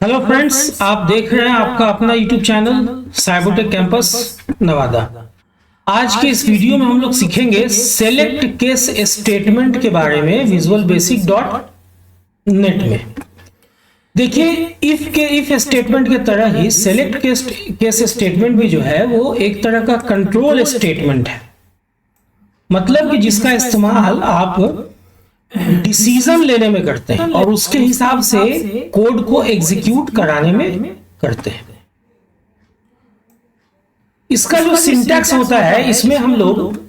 Hello friends, आप देख रहे हैं आपका अपना YouTube channel Cybertech campus Nawada. आज के इस वीडियो में हम लोग सीखेंगे सेलेक्ट केस स्टेटमेंट के बारे में विजुअल बेसिक डॉट नेट में। देखिए, इफ स्टेटमेंट के तरह ही सेलेक्ट केस स्टेटमेंट भी जो है वो एक तरह का कंट्रोल स्टेटमेंट है। मतलब कि जिसका इस्तेमाल आप डिसीजन लेने में करते हैं और उसके हिसाब से कोड को एग्जीक्यूट कराने में करते हैं। इसका जो सिंटैक्स होता है, इसमें हम लोग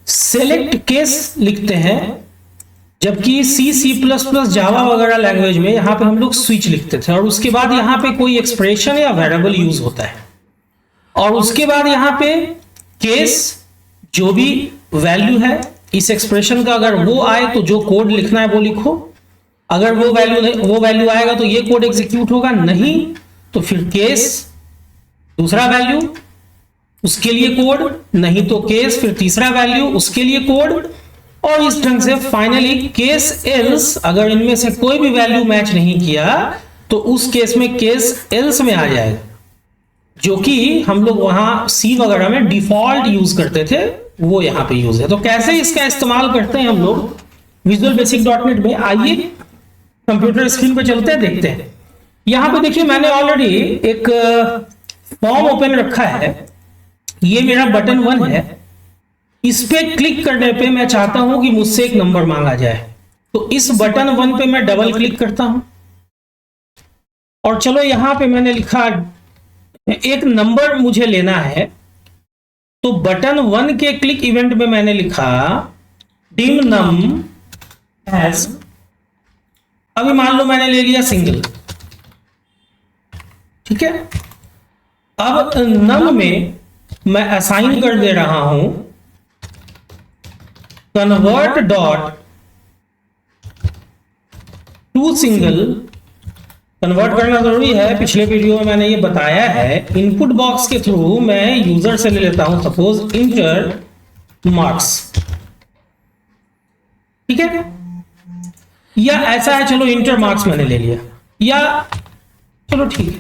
सेलेक्ट केस लिखते हैं, जबकि C++, जावा वगैरह लैंग्वेज में यहां पे हम लोग स्विच लिखते थे और उसके बाद यहां पे कोई एक्सप्रेशन या वेरिएबल यूज होता है और उसके बाद यहां पे केस, जो भी वैल्यू है इस एक्सप्रेशन का, अगर वो आए तो जो कोड लिखना है वो लिखो। अगर वो वैल्यू आएगा तो ये कोड एग्जीक्यूट होगा, नहीं तो फिर केस, दूसरा वैल्यू उसके लिए कोड, नहीं तो केस, फिर तीसरा वैल्यू उसके लिए कोड, और इस ढंग से फाइनली केस एल्स। अगर इनमें से कोई भी वैल्यू मैच नहीं किया तो उस केस में केस एल्स में आ जाएगा, जो कि हम लोग वहां सी वगैरह में डिफॉल्ट यूज करते थे, वो यहां पे यूज है। तो कैसे इसका इस्तेमाल करते हैं हम लोग विजुअल बेसिक डॉट नेट में, आइए कंप्यूटर स्क्रीन पे चलते हैं, देखते हैं। यहां पे देखिए, मैंने ऑलरेडी एक फॉर्म ओपन रखा है। ये मेरा बटन 1 है। इस पे क्लिक करने पे मैं चाहता हूं कि मुझसे एक नंबर मांगा जाए, तो इस बटन 1 पे मैं डबल क्लिक करता हूं और चलो यहां पे मैंने लिखा एक नंबर मुझे लेना है, तो बटन 1 के क्लिक इवेंट में मैंने लिखा डिम नम एज, अभी मान लो मैंने ले लिया सिंगल, ठीक है। अब नम में मैं असाइन कर दे रहा हूं convert dot to single. Convert करना जरूरी है, पिछले वीडियो में मैंने ये बताया है। इनपुट बॉक्स के थ्रू मैं यूजर से ले लेता हूं सपोज इंटर मार्क्स, ठीक है, या ऐसा है, चलो इंटर मार्क्स मैंने ले लिया, या चलो ठीक है,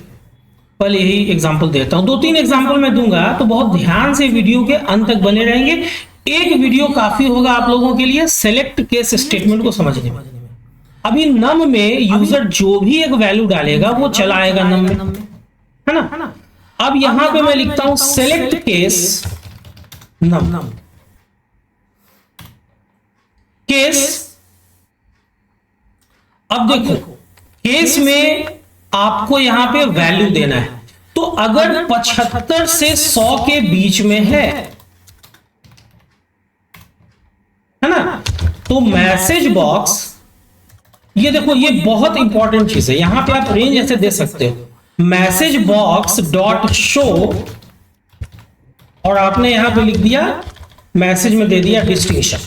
पहले यही एग्जांपल देता हूं। 2-3 एग्जांपल मैं दूंगा, तो बहुत ध्यान से वीडियो के अंत तक बने रहेंगे। एक वीडियो काफी होगा आप लोगों के लिए सेलेक्ट केस स्टेटमेंट को समझने में। अभी नम में यूजर जो भी एक वैल्यू डालेगा वो चला आएगा नम में, है ना। अब यहां पे मैं लिखता हूं सेलेक्ट केस नम, केस। अब देखो, केस में आपको यहां पे वैल्यू देना है, तो अगर 75 से 100 के बीच में है ना, तो मैसेज बॉक्स, ये देखो, ये बहुत इंपॉर्टेंट चीज है। यहां पे आप रेंज ऐसे दे सकते हो, मैसेज बॉक्स डॉट शो, और आपने यहां पे लिख दिया मैसेज में दे दिया डिस्टिंक्शन,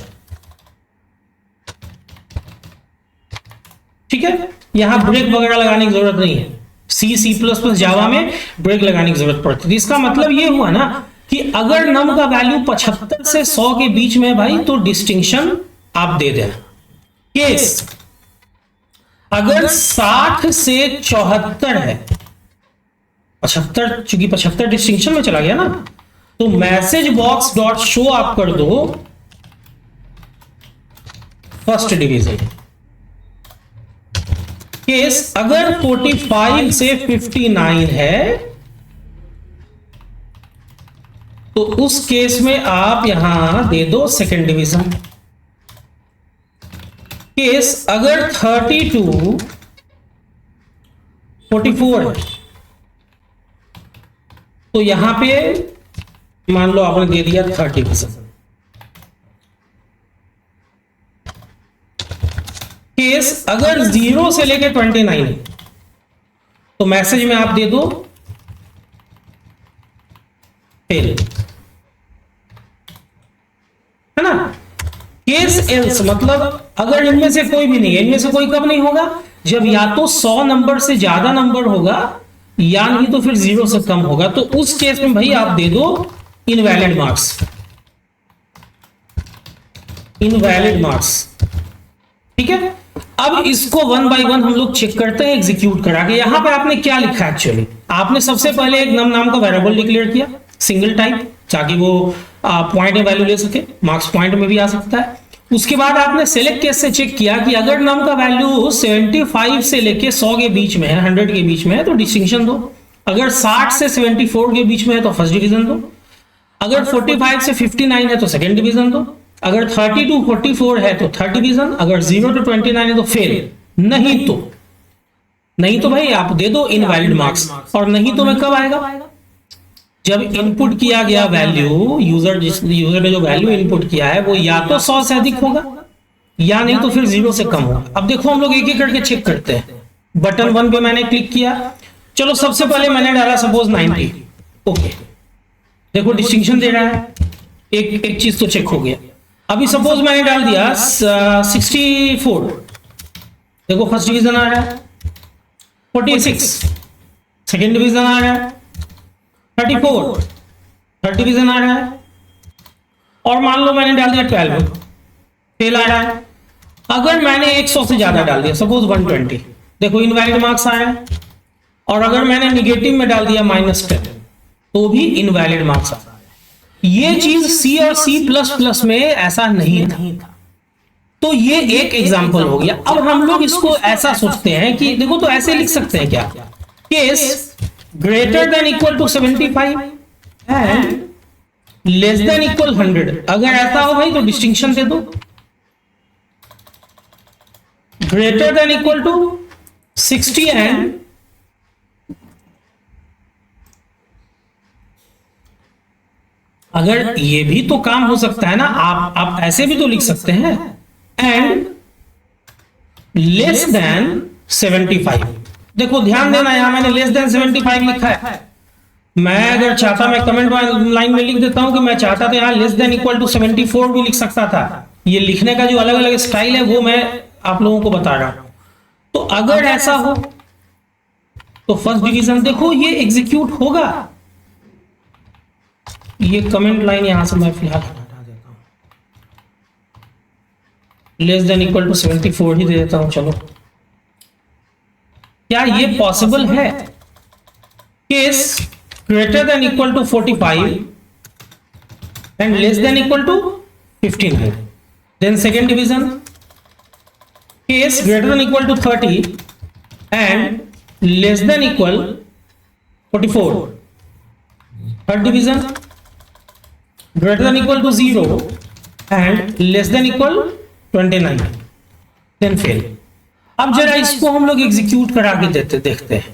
ठीक है। यहां ब्रेक वगैरह लगाने की जरूरत नहीं है। C++ जावा में ब्रेक लगाने की जरूरत पड़ती थी। इसका मतलब ये हुआ ना कि अगर नम का वैल्यू 75 से 100 के बीच में है भाई, तो डिस्टिंक्शन आप दे देना। केस अगर 60 से 74 है, 75, चूंकि 75 डिस्टिंक्शन में चला गया ना, तो मैसेज बॉक्स डॉट शो आप कर दो फर्स्ट डिवीजन। केस अगर 45 से 59 है, तो उस केस में आप यहां दे दो सेकेंड डिवीजन। केस अगर 30 to 44 है, तो यहां पे मान लो आपने दे दिया 30%। केस अगर 0 से लेके 29 है, तो मैसेज में आप दे दो फेल, है ना। केस एल्स मतलब अगर इनमें से कोई भी नहीं है, इनमें से कोई कब नहीं होगा, जब या तो 100 नंबर से ज्यादा नंबर होगा या नहीं तो फिर 0 से कम होगा, तो उस केस में भाई आप दे दो इनवैलिड मार्क्स, इनवैलिड मार्क्स, ठीक है। अब इसको वन बाय वन हम लोग चेक करते हैं एग्जीक्यूट करा के। यहां पे आपने क्या लिखा है एक्चुअली, आपने सबसे पहले एक नम नाम का वेरिएबल डिक्लेयर किया सिंगल टाइप, ताकि वो पॉइंट में वैल्यू ले सके, मार्क्स पॉइंट में भी आ सकता है। उसके बाद आपने सेलेक्ट केस से चेक किया कि अगर नम का वैल्यू 75 से लेके 100 के बीच में है, 100 के बीच में है तो डिस्टिंक्शन दो, अगर 60 से 74 के बीच में है तो फर्स्ट डिवीजन दो, अगर 45 से 59 है तो सेकंड डिवीजन दो, अगर 30 टू 44 है तो थर्ड डिवीजन, अगर 0 टू 29 है तो फेल, नहीं तो भाई आप दे दो इनवैलिड मार्क्स। और नहीं तो मैं कब आएगा, जब इनपुट किया गया वैल्यू, यूजर ने जो वैल्यू इनपुट किया है वो या तो 100 से अधिक होगा या नहीं तो फिर 0 से कम होगा। अब देखो हम लोग एक एक करके चेक करते हैं। बटन 1 पे मैंने क्लिक किया, चलो सबसे पहले मैंने डाला सपोज 90, ओके, देखो डिस्टिंक्शन दे रहा है, एक चीज तो चेक हो गया। अभी सपोज मैंने डाल दिया 64, देखो फर्स्ट डिवीजन आ रहा है, 46 सेकेंड डिवीजन आ रहा है, 34 थर्ड डिवीजन आ रहा है, और मान लो मैंने डाल दिया 12, फेल आ रहा है। अगर मैंने 100 से ज्यादा डाल दिया सपोज 120, देखो इनवैलिड मार्क्स आ रहे हैं, और अगर मैंने निगेटिव में डाल दिया -10 तो भी इनवैलिड मार्क्स आ रहा है। ये चीज सी और C++ में ऐसा नहीं था। तो ये एक एग्जांपल हो गया। अब हम लोग इसको ऐसा सोचते हैं कि देखो, तो ऐसे लिख सकते हैं क्या, case greater than equal to 75 and less than equal 100। अगर ऐसा हो भाई तो डिस्टिंक्शन दे दो, greater than equal to 60 and अगर ये भी तो काम हो सकता है ना, आप ऐसे भी तो लिख सकते हैं, एंड लेस देन 75। देखो ध्यान देना, यहां मैंने लेस देन 75 लिखा है। मैं अगर चाहता, मैं कमेंट लाइन में लिख देता हूं कि मैं चाहता तो यहां लेस देन इक्वल टू 74 भी लिख सकता था। ये लिखने का जो अलग अलग स्टाइल है वो मैं आप लोगों को बता रहा हूं। तो अगर ऐसा हो तो फर्स्ट डिवीजन देखो ये एग्जीक्यूट होगा। ये कमेंट लाइन यहां से मैं फिलहाल हटा देता हूं, लेस देन इक्वल टू 74 ही दे देता हूं। चलो, क्या ये पॉसिबल है, case greater than equal to 45 and less than equal to 15 है, then second division, case greater than equal to 30 and less than equal 44, third division, greater than equal to 0 and less than equal 29, then fail। अब जरा इसको हम लोग execute करा के देखते हैं,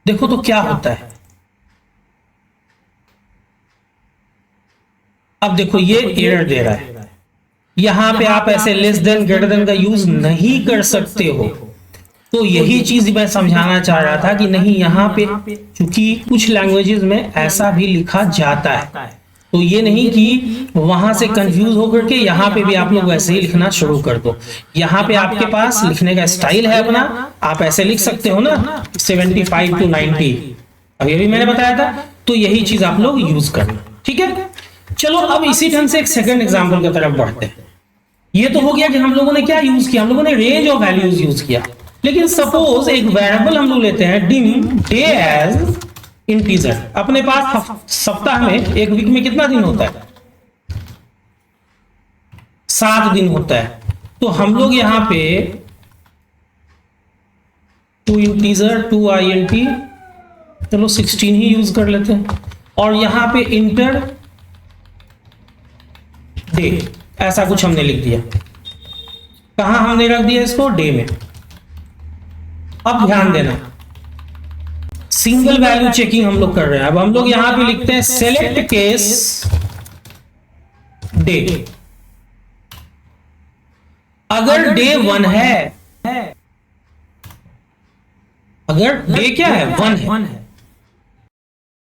देखो तो क्या होता है। अब देखो ये एरर दे रहा है, यहां पे आप ऐसे लेस देन ग्रेटर देन का यूज नहीं कर सकते हो। तो यही चीज मैं समझाना चाह रहा था कि नहीं, यहां पे चूंकि कुछ लैंग्वेजेस में ऐसा भी लिखा जाता है, तो ये नहीं कि वहां से कंफ्यूज होकर के यहां पे भी आप लोग वैसे ही लिखना शुरू कर दो। यहां पे आपके पास लिखने का स्टाइल है अपना, आप ऐसे लिख सकते हो ना 75 टू 90, अभी अभी मैंने बताया था। तो यही चीज आप लोग यूज करना, ठीक है। चलो अब इसी ढंग से एक सेकंड एग्जांपल की तरफ बढ़ते हैं। ये तो हो गया कि हम लोगों ने क्या यूज किया, हम लोगों ने रेंज ऑफ वैल्यूज यूज किया। लेकिन सपोज एक वेरिएबल हम लोग लेते हैं डिम डे एज इंटीजर। अपने पास सप्ताह में, एक वीक में कितना दिन होता है, 7 दिन होता है। तो हम लोग यहां पे टू इंटीजर टू INT, चलो 16 ही यूज कर लेते हैं, और यहां पे इंटर डे ऐसा कुछ हमने लिख दिया। कहां हमने रख दिया इसको, डे में। अब ध्यान देना, सिंगल वैल्यू चेकिंग हम लोग कर रहे हैं। अब हम लोग यहां पे लिखते हैं सेलेक्ट केस डे। अगर डे 1 है, अगर डे क्या है, 1 है,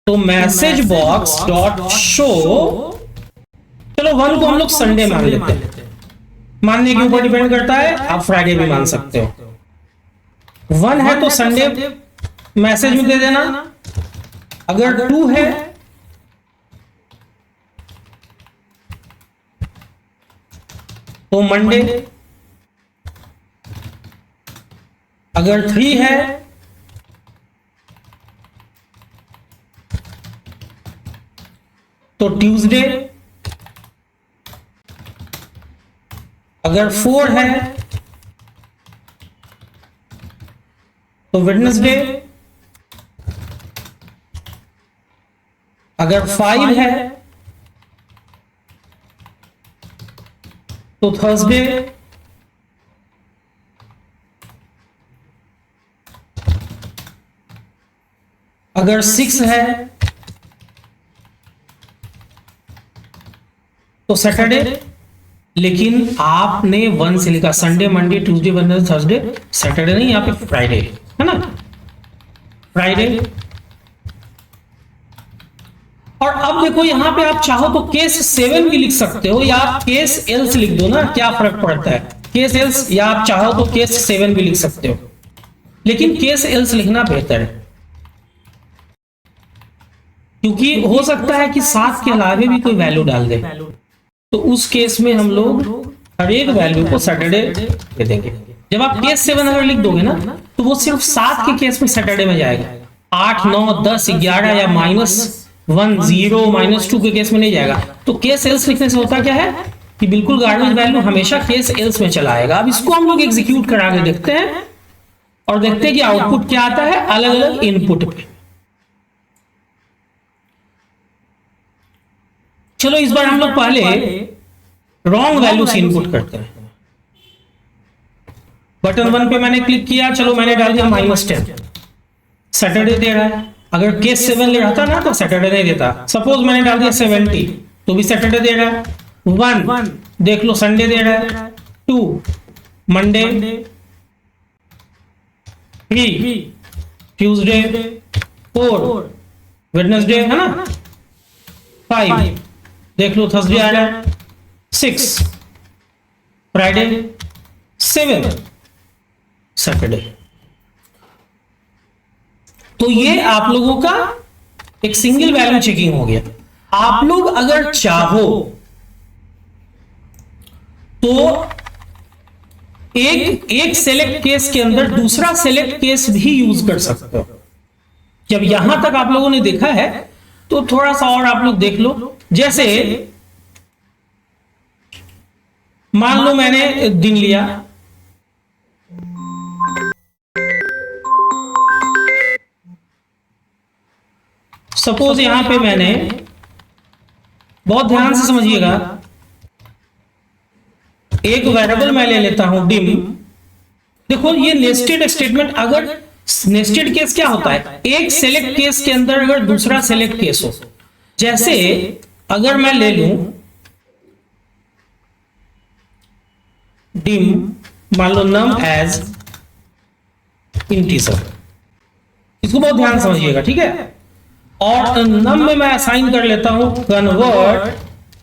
तो मैसेज बॉक्स डॉट शो, चलो 1 को हम लोग संडे मान लेते हैं, मानने के ऊपर डिपेंड करता है, आप फ्राइडे भी मान सकते हो। 1 है तो संडे मैसेज में दे देना, अगर 2 है तो मंडे, अगर 3 है तो ट्यूसडे, अगर 4 है तो वेडनेसडे, अगर 5 है तो थर्सडे, अगर 6 है तो सैटरडे। लेकिन आपने 1 से लिखा, Sunday, Monday, Tuesday, Wednesday, Thursday, Saturday नहीं, यहाँ पे फ्राइडे है ना, फ्राइडे। और अब देखो यहां पे आप चाहो तो केस 7 भी लिख सकते हो, या आप केस एल्स लिख दो ना, क्या फर्क पड़ता है, केस एल्स, या आप चाहो तो केस 7 भी लिख सकते हो, लेकिन केस एल्स लिखना बेहतर है, क्योंकि हो सकता है कि 7 के अलावे भी कोई वैल्यू डाल दे, तो उस केस में हम लोग हर एक वैल्यू को सैटरडे दे देंगे। जब आप केस 7 अगर लिख दोगे ना, तो वो सिर्फ 7 के केस में सैटरडे में जाएगा, 8, 9, 10, 11 या -1, 0, -2 के केस में नहीं जाएगा। तो केस एल्स लिखने से होता क्या है कि बिल्कुल गार्बेज वैल्यू हमेशा केस एल्स में चला आएगा। अब इसको हम लोग एग्जीक्यूट करा के देखते हैं और देखते हैं कि आउटपुट क्या आता है अलग अलग इनपुट पे। चलो इस बार हम लोग पहले रॉन्ग वैल्यू से इनपुट करते हैं। बटन 1 पे मैंने क्लिक किया, चलो मैंने डाल दिया -10, सैटरडे दे रहा है। अगर केस 7 ले रहा था ना तो सैटरडे नहीं देता। सपोज मैंने डाल दिया 70, तो भी सैटरडे दे रहा है। 1 देख लो संडे दे रहा है, 2 मंडे, 3 ट्यूसडे, 4 वेडनेसडे है ना, 5 देख लो थर्सडे आ रहा है, 6 फ्राइडे, 7 सैटरडे। तो ये आप लोगों का एक सिंगल वैल्यू चेकिंग हो गया। आप लोग अगर चाहो तो एक सेलेक्ट केस के अंदर दूसरा सेलेक्ट केस भी यूज कर सकते हो। जब यहां तक आप लोगों ने देखा है तो थोड़ा सा और आप लोग देख लो। जैसे मान लो मैंने दिन लिया, सपोज यहां पे मैंने, बहुत ध्यान से समझिएगा, एक वेरिएबल मैं ले लेता हूं डिम। देखो ये नेस्टेड स्टेटमेंट, अगर नेस्टेड केस क्या होता है, एक सेलेक्ट केस के अंदर अगर दूसरा सेलेक्ट केस हो। जैसे अगर मैं ले लूं डिम, मान लो नम एज इंटीजर, इसको बहुत ध्यान से समझिएगा, ठीक है। और नम में मैं असाइन कर लेता हूं कन्वर्ट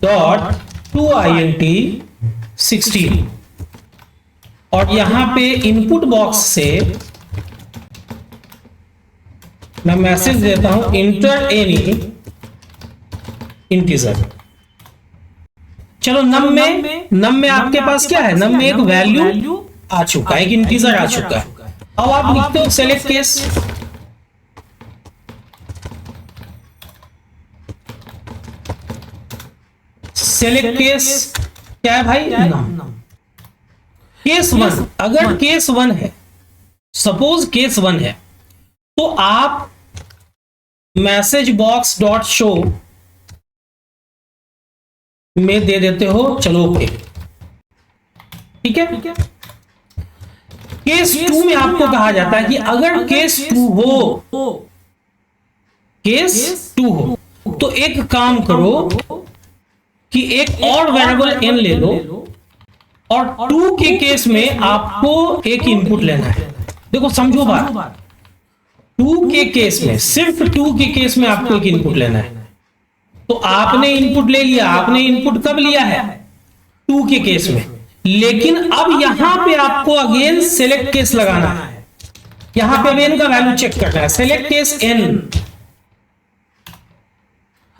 डॉट टू int 16, और यहां पे इनपुट बॉक्स से मैं मैसेज देता हूं इंटर एनी इंटीजर। चलो नम में आपके पास क्या है, नम में एक वैल्यू आ चुका है, एक इंटीजर आ चुका है। अब आप लिखते हो सेलेक्ट केस, सेलेक्ट केस क्या है भाई, नम। केस 1, अगर केस 1 है, सपोज केस 1 है, तो आप मैसेज बॉक्स डॉट शो में दे देते हो चलो ओके, ठीक है। केस 2 में आपको कहा जाता है कि अगर केस 2 हो, केस 2 हो तो एक काम करो कि एक और वेरिएबल n ले लो, और 2 के केस में आपको एक इनपुट लेना है। देखो समझो बात, 2 के केस में, सिर्फ 2 के केस में आपको एक इनपुट लेना है। तो आपने इनपुट ले लिया, आपने इनपुट कब लिया है, 2 के केस में। लेकिन अब यहां पे आपको अगेन सेलेक्ट केस लगाना है, यहां पे n का वैल्यू चेक करना है, सेलेक्ट केस n।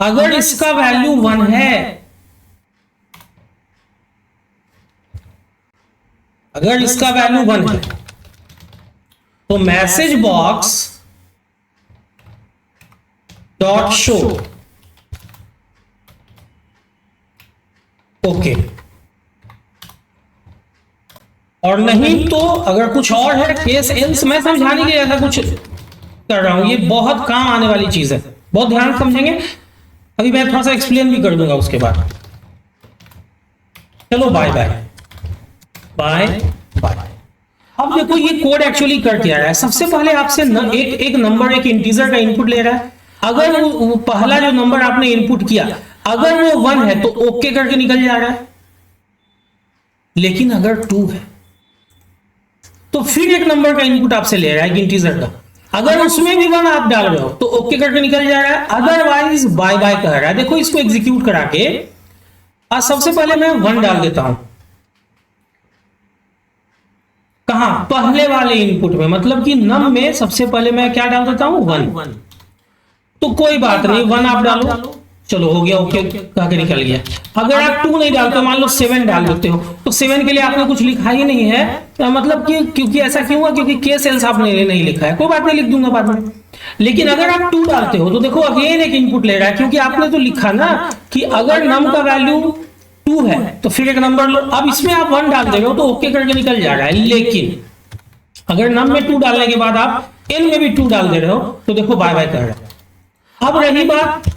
अगर इसका वैल्यू 1 है, अगर इसका वैल्यू 1 है, तो message box dot show, okay. और नहीं तो अगर कुछ और है केस एल्स, मैं समझाने के लिए ऐसा कुछ कर रहा हूं, ये बहुत काम आने वाली चीज है, बहुत ध्यान से समझेंगे। अभी मैं थोड़ा सा एक्सप्लेन भी कर दूंगा उसके बाद। चलो बाय बाय बाय बाय। अब देखो ये कोड एक्चुअली कर क्या रहा है। सबसे पहले आपसे एक नंबर, एक इंटीजर का इनपुट ले रहा है। अगर वो पहला जो नंबर आपने इनपुट किया अगर वो 1 है तो ओके करके निकल जा रहा है, लेकिन अगर 2 है तो फिर एक नंबर का इनपुट आपसे ले रहा है, एक इंटीजर का। अगर उसमें भी 1 आप डाल रहे हो तो ओके करके निकल जा रहा है, अदरवाइज बाय बाय कह रहा है। देखो इसको एग्जीक्यूट करा के आज सबसे पहले मैं 1 डाल देता हूं, कहां, पहले वाले इनपुट में, मतलब कि नम में सबसे पहले मैं क्या डाल देता हूं 1। तो कोई बात नहीं 1 आप डालो, चलो हो गया, ओके कह के निकल गया। अगर आप 2 नहीं डालते, मान लो 7 डाल देते हो, तो 7 के लिए आपने कुछ लिखा ही नहीं है, मतलब कि क्योंकि ऐसा क्यों हुआ, क्योंकि केस एल्स आपने नहीं लिखा है। कोई बात नहीं, लिख दूंगा बाद में। लेकिन अगर आप 2 डालते हो तो देखो अगेन एक इनपुट ले रहा है, क्योंकि आपने तो लिखा ना कि अगर नम का वैल्यू 2 है तो फिर एक नंबर लो। अब इसमें आप 1 डाल दे रहे हो तो ओके करके निकल जा रहा है, लेकिन अगर नम में 2 डालने के बाद आप एन में भी 2 डाल दे रहे हो तो देखो बाय बाय कर रहा है। अब रही बात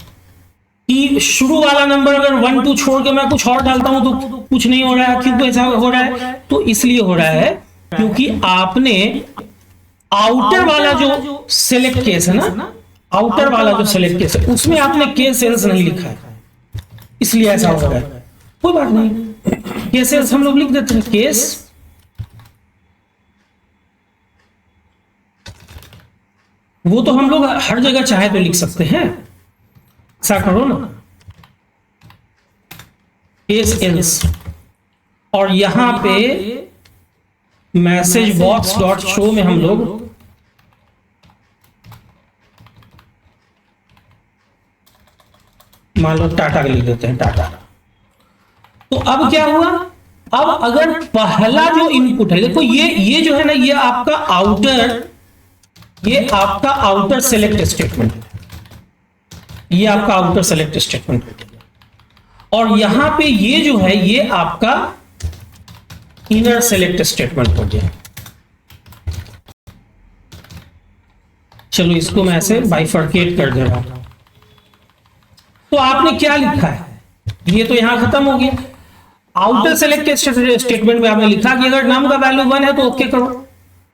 कि शुरू वाला नंबर अगर 1 2 छोड़ के मैं कुछ और डालता हूं तो कुछ नहीं हो रहा है। क्यों ऐसा हो रहा है? तो इसलिए हो रहा है क्योंकि आपने आउटर वाला जो सेलेक्ट केस है ना, आउटर वाला जो सेलेक्ट केस है उसमें आपने केस सेल्स नहीं लिखा है, इसलिए ऐसा हो रहा है। कोई बात नहीं, केस सेल्स हम लोग लिख देते हैं, केस वो तो हम लोग हर जगह चाहे तो लिख सकते हैं, ऐसा करो ना, केस एल्स। और यहां पे मैसेज बॉक्स डॉट शो में हम लोग मान लो टाटा लिख देते हैं, टाटा। तो अब क्या हुआ, अब अगर पहला जो इनपुट है, देखो ये जो है ना, ये आपका आउटर सेलेक्ट स्टेटमेंट, ये आपका आउटर सेलेक्ट स्टेटमेंट। और यहां पे ये जो है ये आपका इनर सेलेक्ट स्टेटमेंट हो गया। चलो इसको मैं ऐसे बाइफर्केट कर दे रहा हूं। तो आपने क्या लिखा है, ये तो यहां खत्म हो गया। आउटर सेलेक्ट स्टेटमेंट में आपने लिखा कि अगर नाम का वैल्यू 1 है तो ओके करो,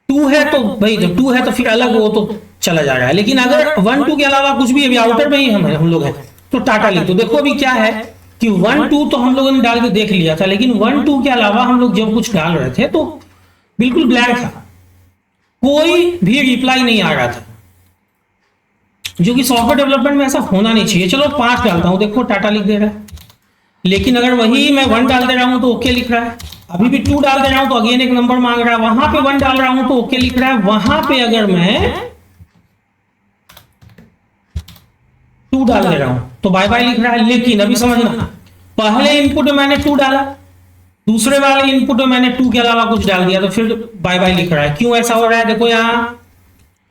2 है तो भाई जब 2 है तो फिर अलग हो तो चला जा रहा है, लेकिन अगर 1 2 के अलावा कुछ भी, अभी आउटर में ही हम लोग हैं तो टाटा लिख दो। देखो अभी क्या है कि 1 2 तो हम लोगों ने डाल के देख लिया था, लेकिन 1 2 के अलावा हम लोग जब कुछ डाल रहे थे तो बिल्कुल ब्लैंक था, कोई भी रिप्लाई नहीं आ रहा था, जो कि सॉफ्टवेयर डेवलपमेंट में ऐसा होना नहीं चाहिए। चलो 5 डालता हूं, देखो टाटा लिख दे रहा है, लेकिन अगर वही मैं 1 डाल दे रहा हूं तो ओके लिख रहा है। अभी भी 2 डाल दे रहा हूं तो अगेन एक नंबर मांग रहा है, वहां पे 1 डाल रहा हूं तो ओके लिख रहा है, वहां पे अगर मैं 2 डाल दे रहा हूं तो बाय बाय लिख रहा है। लेकिन अभी समझना, पहले इनपुट में मैंने 2 डाला, दूसरे वाले इनपुट में मैंने 2 के अलावा कुछ डाल दिया तो फिर बाय बाय लिख रहा है। क्यों ऐसा हो रहा है? देखो यहां,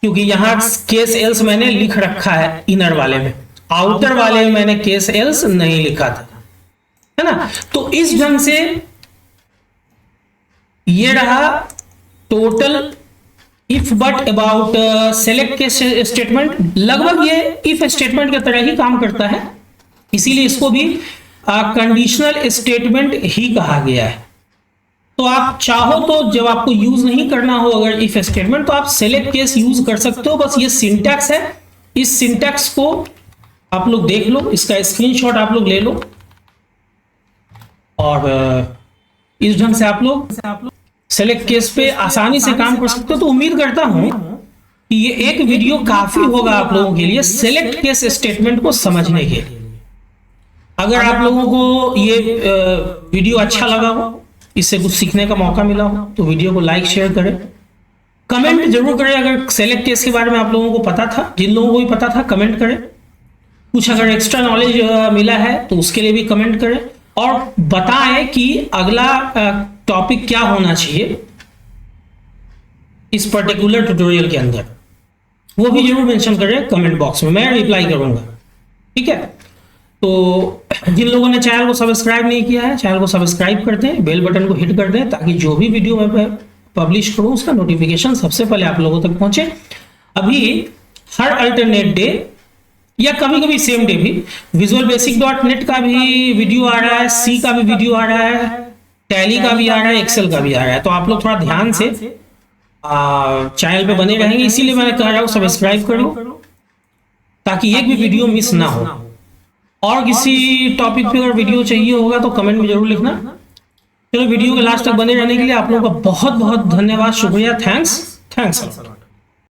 क्योंकि यहां केस एल्स मैंने लिख रखा है इनर वाले में, आउटर वाले में मैंने केस एल्स नहीं लिखा था, है ना। तो इस ढंग से ये रहा total if but about select case statement. लगभग ये इफ स्टेटमेंट की तरह ही काम करता है, इसीलिए इसको भी कंडीशनल स्टेटमेंट ही कहा गया है। तो आप चाहो तो जब आपको यूज नहीं करना हो अगर इफ स्टेटमेंट, तो आप सेलेक्ट केस यूज कर सकते हो। बस ये सिंटैक्स है, इस सिंटैक्स को आप लोग देख लो, इसका स्क्रीनशॉट आप लोग ले लो और इस ढंग से आप लोग सेलेक्ट केस पे आसानी से काम कर सकते हो। तो उम्मीद करता हूं कि ये एक वीडियो काफी होगा आप लोगों के लिए सेलेक्ट केस स्टेटमेंट को समझने के लिए। अगर आप लोगों को ये वीडियो अच्छा लगा हो, इससे कुछ सीखने का मौका मिला हो, तो वीडियो को लाइक शेयर करें, कमेंट जरूर करें। अगर सेलेक्ट केस के बारे में आप लोगों को पता था, जिन लोगों को भी पता था कमेंट करें। कुछ अगर एक्स्ट्रा नॉलेज मिला है तो उसके लिए भी कमेंट करें और बताएं कि अगला टॉपिक क्या होना चाहिए। इस पर्टिकुलर ट्यूटोरियल के अंदर, वो भी जरूर मेंशन करें कमेंट बॉक्स में, मैं रिप्लाई करूंगा। ठीक है, तो जिन लोगों ने चैनल को सब्सक्राइब नहीं किया है, चैनल को सब्सक्राइब कर दें, बेल बटन को हिट कर दें, ताकि जो भी वीडियो मैं पब्लिश करूं उसका नोटिफिकेशन सबसे पहले आप लोगों तक पहुंचे। अभी हर अल्टरनेट डे या कभी कभी सेम डे भी visualbasic.net का भी वीडियो आ रहा है, सी का भी वीडियो आ रहा है, टैली का भी आ रहा है, एक्सेल का भी आ रहा है। तो आप लोग थोड़ा ध्यान से चैनल पे बने रहेंगे, इसीलिए मैंने कह रहा हूं सब्सक्राइब करो, ताकि एक भी वीडियो मिस ना हो। और किसी टॉपिक पे अगर वीडियो चाहिए होगा तो कमेंट में जरूर लिखना। चलो, वीडियो के लास्ट तक बने रहने के लिए आप लोगों का बहुत बहुत धन्यवाद, शुक्रिया, थैंक्स।